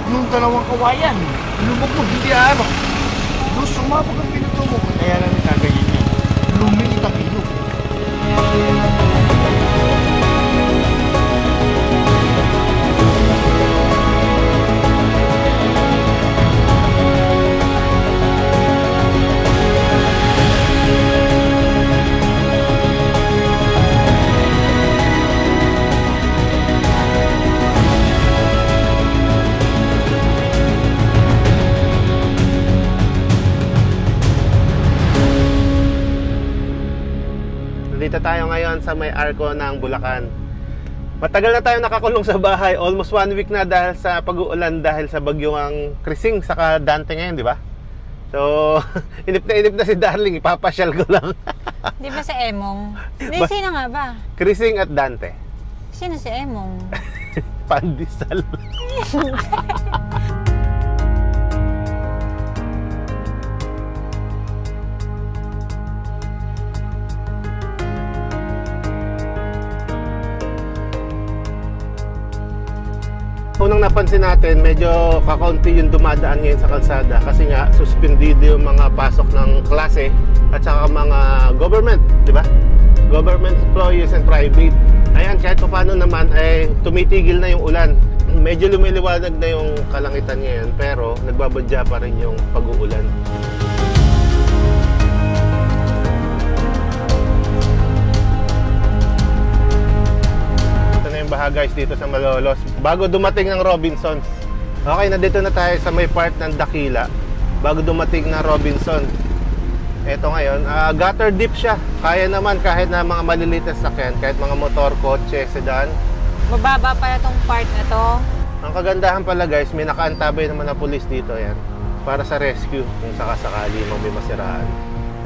nung dalawang kawayan. Lumubog, hindi ano. Doon sumabog ang pinuto mo. Kaya lang nagkaganyan niya. Lumiit ang ilog. Dito tayo ngayon sa may arko ng Bulacan. Matagal na tayo nakakulong sa bahay. Almost 1 week na dahil sa pag-uulan, dahil sa bagyong Krising saka Dante ngayon, di ba? So, inip na si Darling. Ipapasyal ko lang. Di ba si Emong? Di, sino nga ba? Krising at Dante. Sino si Emong? Pandesal. Unang napansin natin, medyo kakaunti yung dumadaan ngayon sa kalsada kasi nga suspendido yung mga pasok ng klase at saka mga government, di ba? Government employees and private. Ayan, kahit paano naman ay tumitigil na yung ulan. Medyo lumiliwanag na yung kalangitan ngayon pero nagbabadya pa rin yung pag-uulan. Baha guys dito sa Malolos bago dumating ng Robinsons. Okay, na dito na tayo sa may part ng Dakila bago dumating ng Robinson. Eto ngayon, gutter deep siya. Kaya naman kahit na mga maliliit na sasakyan, kahit mga motor, kotse, sedan. Mababa pala tong part na to. Ang kagandahan pala guys, may nakaantabay naman na pulis dito yan para sa rescue kung sakasakali mang may masiraan.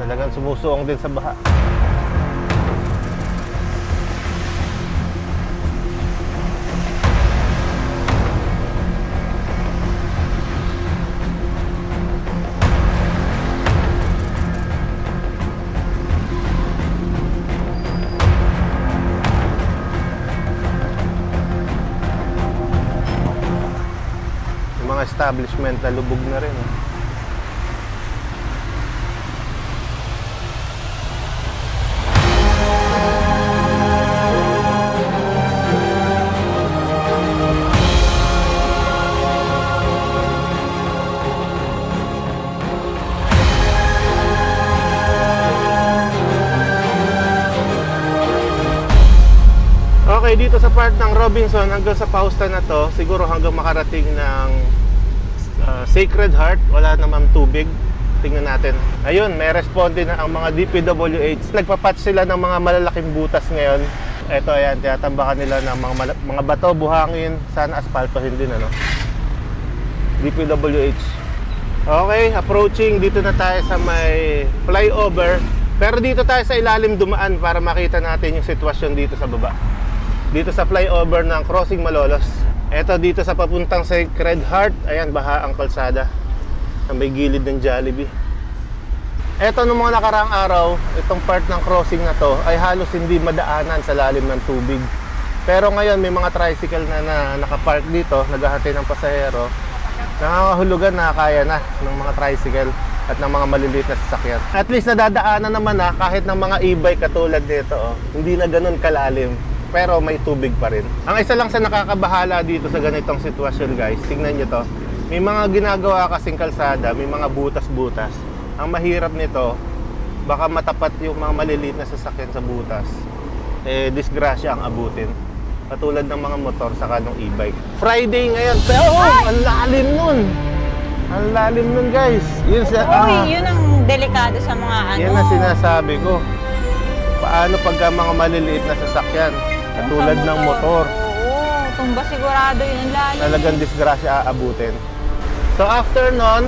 Talagang sumusuong din sa baha. Establishment na lubog na rin. Okay, dito sa part ng Robinson hanggang sa pausta na to, siguro hanggang makarating ng Sacred Heart, wala namang tubig. Tingnan natin. Ayun, may responde na ang mga DPWH. Nagpapatch sila ng mga malalaking butas ngayon. Ito, ayan, tinatambakan nila ng mga bato, buhangin. Sana aspaltohin din, ano? DPWH. Okay, approaching. Dito na tayo sa may flyover. Pero dito tayo sa ilalim dumaan para makita natin yung sitwasyon dito sa baba. Dito sa flyover ng Crossing Malolos. Eto dito sa papuntang Sacred Heart, ayan, baha ang kalsada sa may gilid ng Jollibee. Eto, nung mga nakaraang araw, itong part ng crossing na to ay halos hindi madaanan sa lalim ng tubig. Pero ngayon may mga tricycle na nakapark dito, naghahatid ng pasahero. Nakakahulugan na kaya na ng mga tricycle at ng mga maliliit na sasakyan. At least nadadaanan naman na kahit ng mga e-bike katulad nito, hindi na ganun kalalim. Pero may tubig pa rin. Ang isa lang sa nakakabahala dito sa ganitong sitwasyon guys, tingnan nyo to. May mga ginagawa kasing kalsada, may mga butas-butas. Ang mahirap nito, baka matapat yung mga maliliit na sasakyan sa butas. Disgrasya ang abutin. Katulad ng mga motor saka ng e-bike. Friday ngayon, pero ang lalim nun! Ang lalim nun guys. Yun yun ang delikado sa mga ano. Yan ang sinasabi ko. Paano pagka mga maliliit na sasakyan? Katulad ng motor. Oo, tumba sigurado yun lalim. Talagang disgrasya aabutin. So after nun,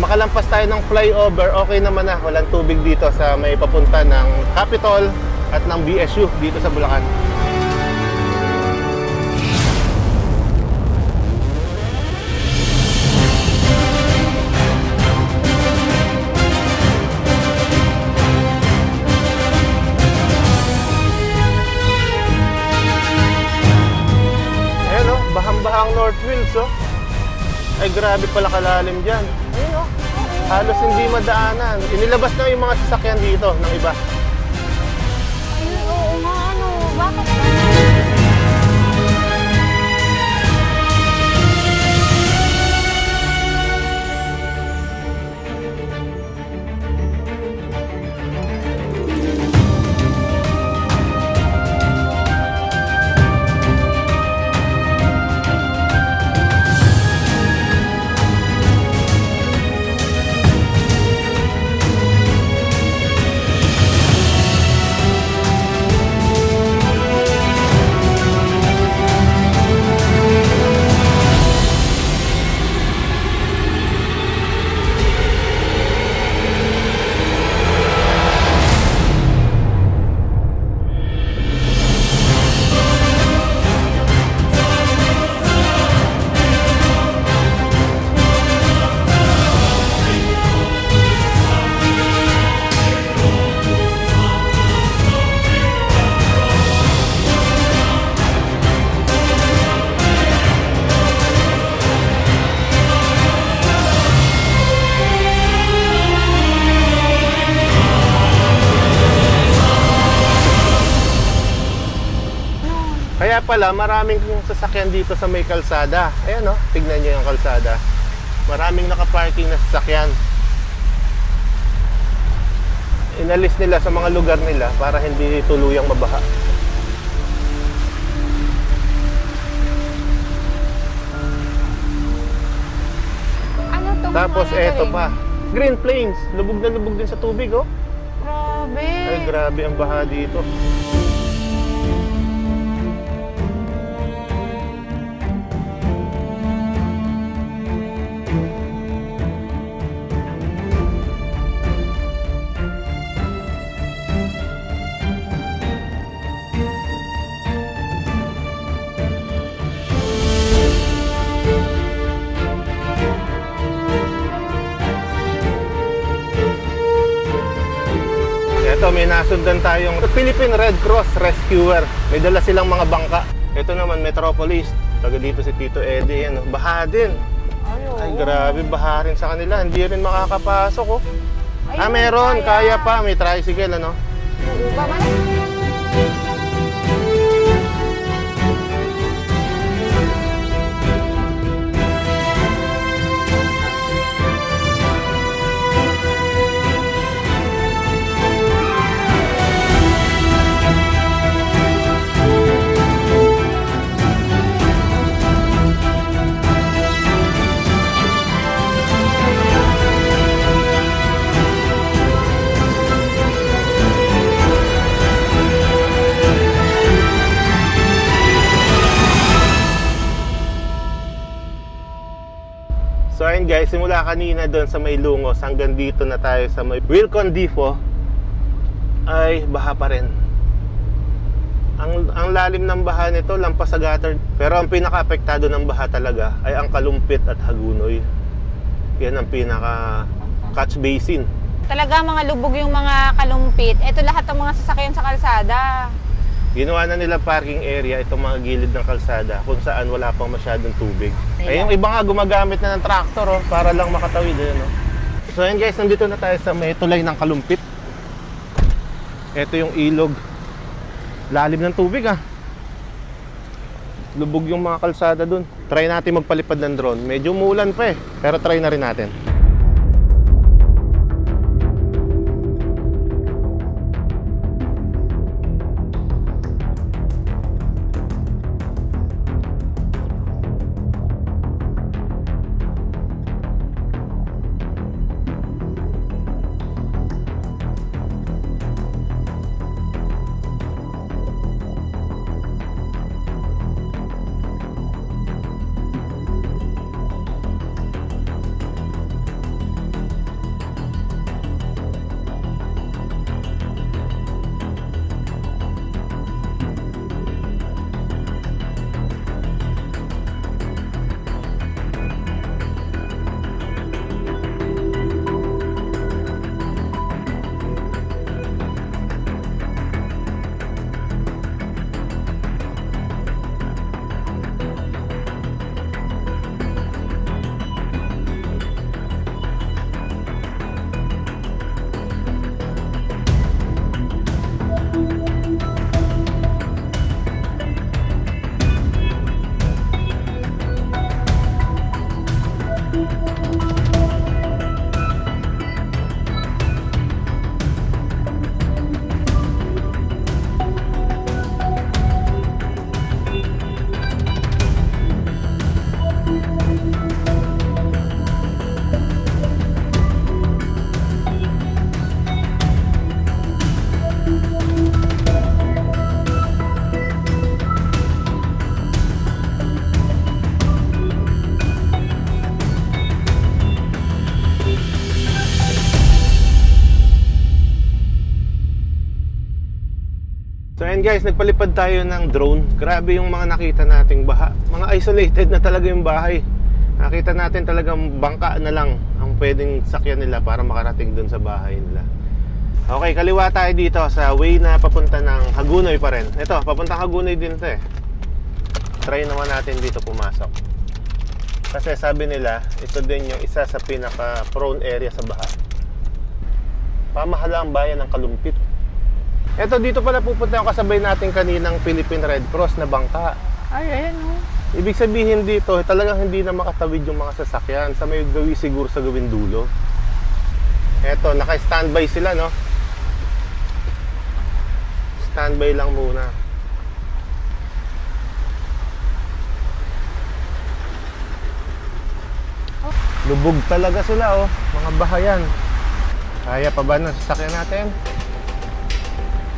makalampas tayo ng flyover, okay naman na. Walang tubig dito sa may papunta ng Capitol at ng BSU dito sa Bulacan. Bahang North Wheels, oh. Ay, grabe pala kalalim dyan. Ayun, oh. Halos hindi madaanan. Inilabas na yung mga sasakyan dito ng iba. Ayun, oo nga, ano. Bakit? Kaya pala, maraming sasakyan dito sa may kalsada. Ayan o, tignan nyo yung kalsada. Maraming nakaparking na sasakyan. Inalis nila sa mga lugar nila para hindi tuluyang mabaha. Ano to? Tapos eto pa, Green Plains. Lubog na lubog din sa tubig oh. Grabe. Ay, grabe ang baha dito. Ito, may nasundan tayong Philippine Red Cross Rescuer. May dala silang mga bangka. Ito naman, Metropolis. Taga dito si Tito Eddie. Yan, baha din. Ay, grabe, baha rin sa kanila. Hindi rin makakapasok, oh. Ayun, Meron. Kaya pa. May tricycle, ano? Oo ba man? So ayun guys, simula kanina doon sa may Lungos hanggang dito na tayo sa may Wilcon Difo ay baha pa rin. Ang lalim ng baha nito, lampas sa gutter. Pero ang pinaka-apektado ng baha talaga ay ang Kalumpit at Hagunoy. Yan ang pinaka-catch basin. Talaga mga lubog yung mga kalumpit. Ito lahat ng mga sasakyan sa kalsada. Ginawa na nila parking area itong mga gilid ng kalsada kung saan wala pang masyadong tubig. Ay, yung iba nga gumagamit na ng tractor oh, para lang makatawid. Oh. So ayun guys, nandito na tayo sa may tulay ng Kalumpit. Ito yung ilog. Lalim ng tubig ah. Lubog yung mga kalsada dun. Try natin magpalipad ng drone. Medyo umulan pa eh, pero try na rin natin. Ayan guys, nagpalipad tayo ng drone. Grabe yung mga nakita nating baha. Mga isolated na talaga yung bahay. Nakita natin talagang bangka na lang ang pwedeng sakyan nila para makarating dun sa bahay nila. Okay, kaliwa tayo dito sa way na papunta ng Hagunoy pa rin. Ito, papuntang Hagunoy din to eh. Try naman natin dito pumasok. Kasi sabi nila, ito din yung isa sa pinaka-prone area sa baha. Pamahala ang bayan ng Kalumpit. Ito, dito pala pupunta yung kasabay natin kaninang Philippine Red Cross na bangka. Ay, ayan o. Ibig sabihin dito, talagang hindi na makatawid yung mga sasakyan. Sa may gawi siguro sa gawing dulo. Ito, naka-standby sila, no? Standby lang muna. Lubog talaga sila, oh. Mga bahayan. Kaya pa ba ng sasakyan natin?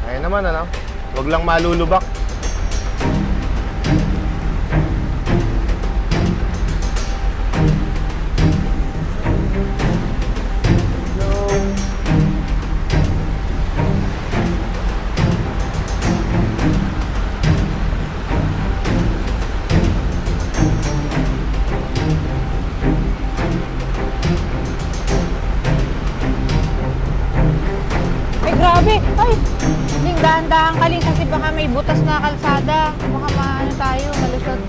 Kaya naman, ano? Huwag lang malulubak. Grabe! Ay! Ling, dahan-dahan ka, Ling, kasi baka may butas na kalsada. Baka maano tayo, malusot.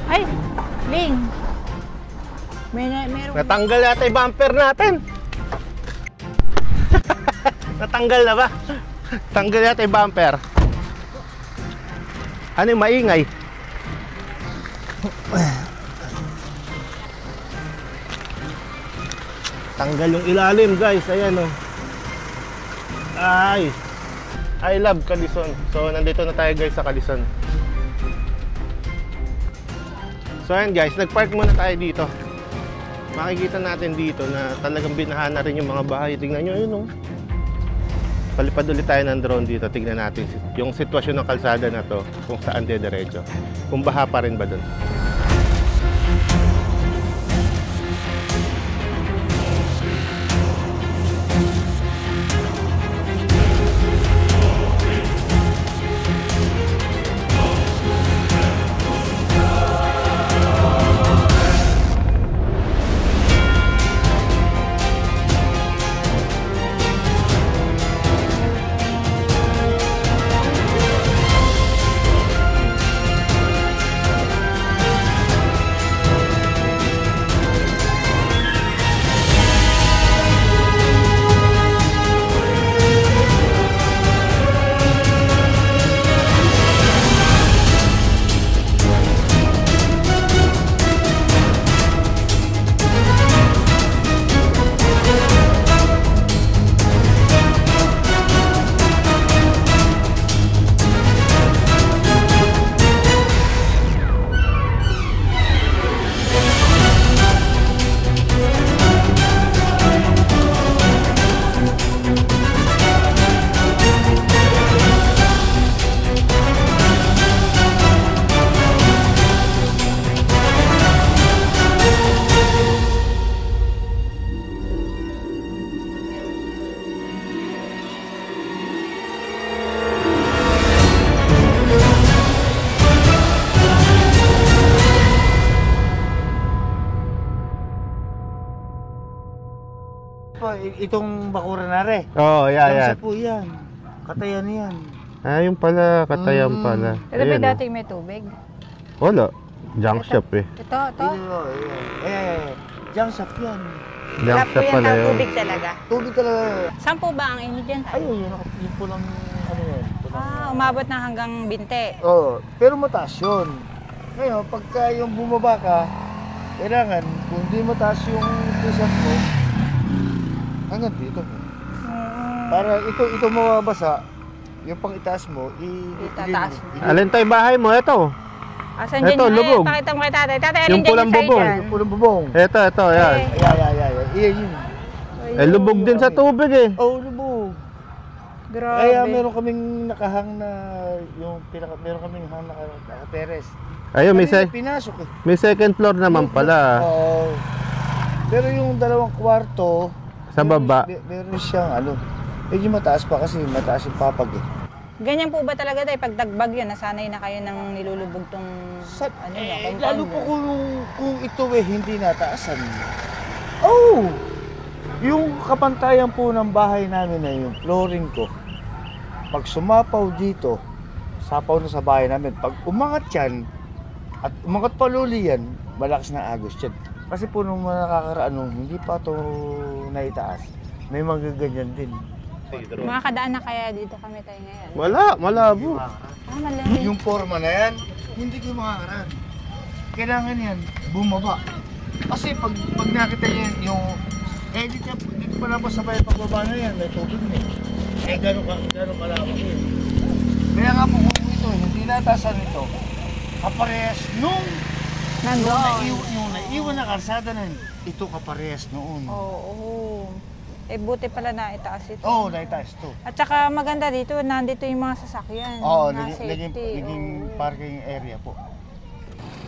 Ay! Ling! Meron... Natanggal yata yung bumper natin. Natanggal na ba? Tanggal yata yung bumper. Ano yung maingay? Tanggal yung ilalim guys, ayan oh. Ay, I love Calison. So nandito na tayo guys sa Calison. So ayan guys, nagpark muna tayo dito. Makikita natin dito na talagang binaha na rin yung mga bahay. Tingnan nyo yun oh. Palipad ulit tayo ng drone dito. Tingnan natin yung sitwasyon ng kalsada na to, kung saan diretso. Kung baha pa rin ba dun. Itong bakura na re. Oh, yeah, yeah. Sa po yan. Katayan yan. Ah, yung pala, katayan pala. Ito ba Ayan, dating may tubig? wala. Junk shop eh. Ito. Junk shop yan. Junk shop pala yun. Tubig talaga. Tubig talaga. Saan po ba ang inyo dyan? Ayun, yun po lang ano yan. Umabot na hanggang binte. Oo, pero mataas yun. Ngayon, pagka yung bumaba ka, kailangan, kung di mataas yung t-shirt mo, hanggang dito. Para ito mawabasa, yung pang itaas mo, Itataas mo. Alin tayo bahay mo? Ito. Asan dyan Ito, yung lubog. Pakita mo kay tatay. Tatay, alin Yung dyan pulang yung sa'yo bubong. dyan? yung pulang bubong. Ito, yan. Yun. Eh, lubog din sa tubig eh. Oh, lubog. Grabe. Kaya meron kaming nakahang na, meron kaming hang na naka-teres. Ayun, Pinasok eh. may second floor naman pala. Oo. Pero yung dalawang kwarto, Sa baba. Meron siyang ano, medyo mataas pa kasi mataas yung papag eh. Ganyan po ba talaga tayo? Pag dagbag yun, nasanay na kayo ng nilulubog tong ano nyo, compound Lalo nyo? po kung ito eh hindi nataasan. Oh! Yung kapantayan po ng bahay namin na yung flooring ko, pag sumapaw dito, sapaw na sa bahay namin. Pag umangat yan, at umangat paluli yan, malakas na agos yan. Kasi po nung mga nakakaraan nung hindi pa ito naitaas, may mga ganyan din. Makakadaan na kaya dito kami tayo ngayon? Wala, malabo. Malamig. Yung forma na yan, hindi ko makakaraan. Kailangan yan, bumaba. Kasi pag nakita yan, yung dito pa na po sabay pagbaba na yan, may tubig na eh. Gano'ng kalawak yun. Kaya nga po kung ito, hindi natasan ito, kaparehas nung yung naiwan na kalsada na ito kaparehas noon. Oo. Eh, buti pala na itaas ito. Oo, naitaas to. At saka maganda dito, nandito yung mga sasakyan. Oo, mga naging safety. parking area po.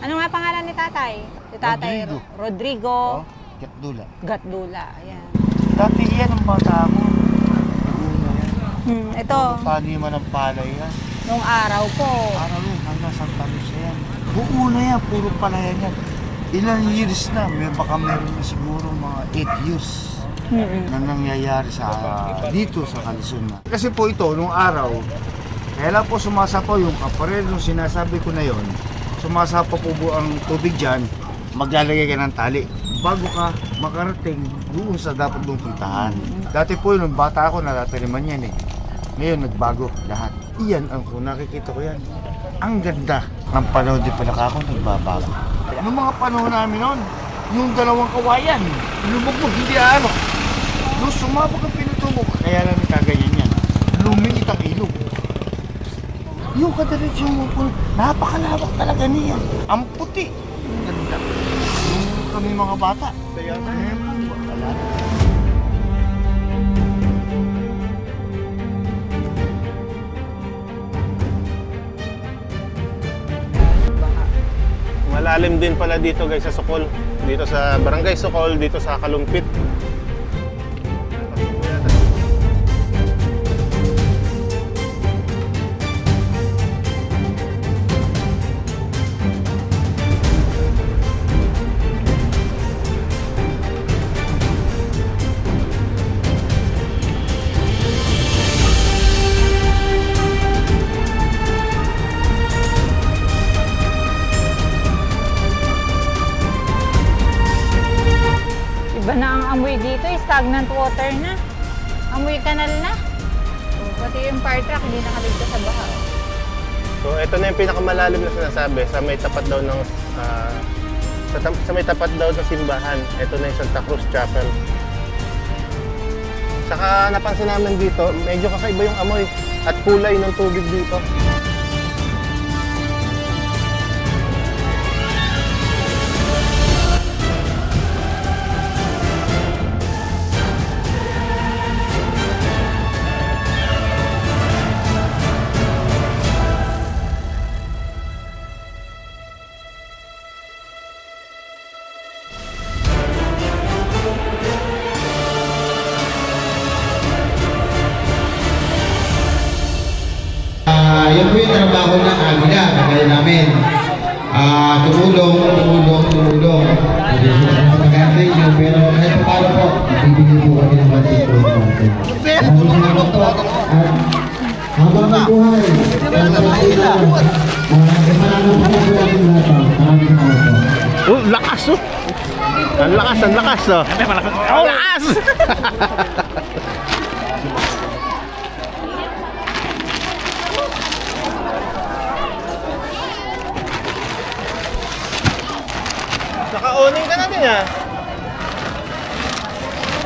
Ano nga pangalan ni tatay? Si tatay Rodrigo Oh, Gatdula. Gatdula. Ayan. Dati yan ang bata ako. Ito, Taniman ng palay yan. nung araw po. Araw yun, hanggang Santa Lucia yan. Buo na yan, puro palayan yan. Ilang years na, baka meron na siguro mga 8 years na nangyayari dito sa Quezon na. Kasi po ito, nung araw, kaya lang po sumasapaw yung kapared, nung sinasabi ko na yon, sumasapaw po ang tubig dyan, maglalagay ka ng tali bago ka makarating doon sa dapat mong puntahan. Dati po yun, nung bata ako, natataniman yan eh. Ngayon, nagbago lahat. Iyan ang nakikita ko yan. Ang ganda ng panahon din pala ako, nagbabago. Noong mga panahon namin noon, yung dalawang kawayan, lumubog, hindi ano. Nung sumabog ang pinutubog, kaya lang nagkaganyan yan. Lumiit ang ilog. Yung kadiretso mo po, napakalawak talaga niya. Ang puti. Ganda. Yung kami mga bata. Kaya wala. Malalim din pala dito guys sa Sokol. Dito sa Barangay Sokol, dito sa Kalumpit. Iba na ang amoy dito, stagnant water na. Amoy kanal na. Pati yung fire truck, hindi nakaligtas sa baha. So ito na yung pinakamalalim na sinasabi sa may tapat daw ng sa may tapat daw ng simbahan. Ito na yung Santa Cruz Chapel. Saka napansin namin dito, medyo kakaiba yung amoy at kulay ng tubig dito. Yun po yung trabaho ng Agila, kagaya namin. Tumulong. Hindi sila mag-antay nyo, pero kahit pa paano po, bibigyan po kami ng batik po natin. Salamat po. Habang may buhay, mananong po po natin lahat. Maraming salamat po. Lakas oh! Ang lakas oh! Ang lakas! Naka-owning ka na din ah.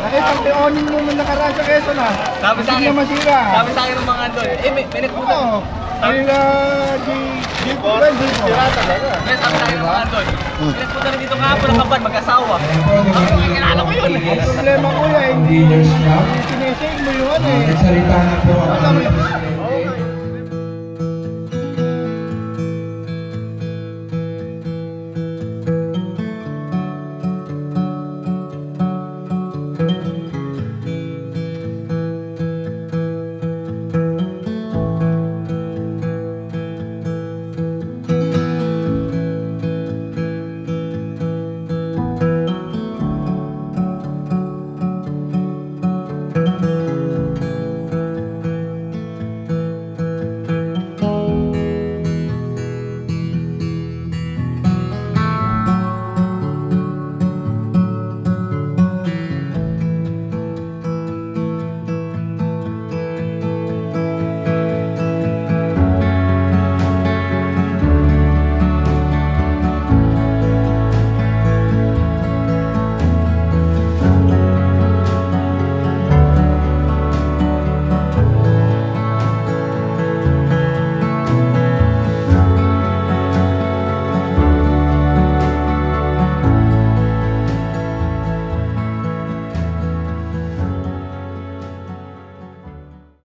Nakita ko yung owning mo nung nakaraan sa Quezon ah. Sabi sa akin, sabi sa akin ng mga doon, minute mo na. Oo. Ay na Sira talaga. Sabi sa akin ng mga doon, minute mo na rin dito kahapon ng kapad, mag-asawa. Kilala ko yun. Ang problema ko yan, hindi sinesave mo yun eh. Nagsalita na po ako.